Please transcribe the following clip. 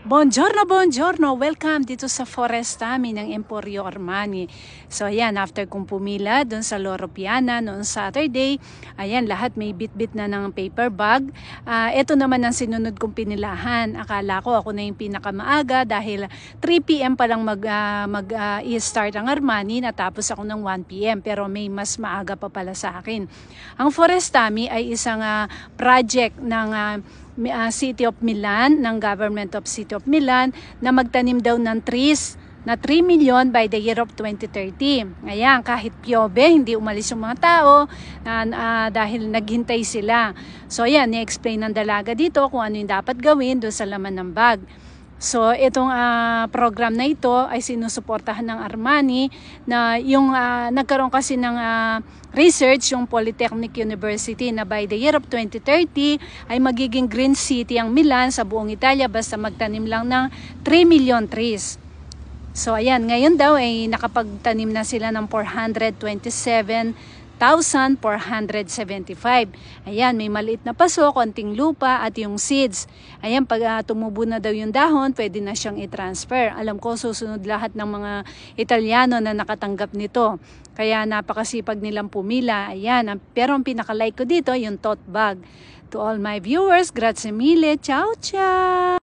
Buongiorno, buongiorno! Welcome dito sa Forestami ng Emporio Armani. So ayan, after kong pumila doon sa Loro Piana noong Saturday, ayan, lahat may bit-bit na ng paper bag. Ito naman ang sinunod kong pinilahan. Akala ko ako na yung pinakamaaga dahil 3 p.m. pa lang mag-start ang Armani, natapos ako ng 1 p.m. Pero may mas maaga pa pala sa akin. Ang Forestami ay isang project ng City of Milan, ng Government of City of Milan, na magtanim daw ng trees na 3 million by the year of 2030. Ayan, kahit piyobe, hindi umalis yung mga tao dahil naghintay sila. So ayan, ni-explain ng dalaga dito kung ano yung dapat gawin doon sa laman ng bag. So itong program na ito ay sinusuportahan ng Armani na yung nagkaroon kasi ng research yung Polytechnic University na by the year of 2030 ay magiging green city ang Milan sa buong Italia basta magtanim lang ng 3 million trees. So ayan, ngayon daw ay nakapagtanim na sila ng 427,475. Ayan, may maliit na paso, konting lupa at yung seeds. Ayan, pag tumubo na daw yung dahon, pwede na siyang i-transfer. Alam ko, susunod lahat ng mga Italiano na nakatanggap nito. Kaya napakasipag nilang pumila. Ayan, pero ang pinaka-like ko dito, yung tote bag. To all my viewers, grazie mille. Ciao, ciao!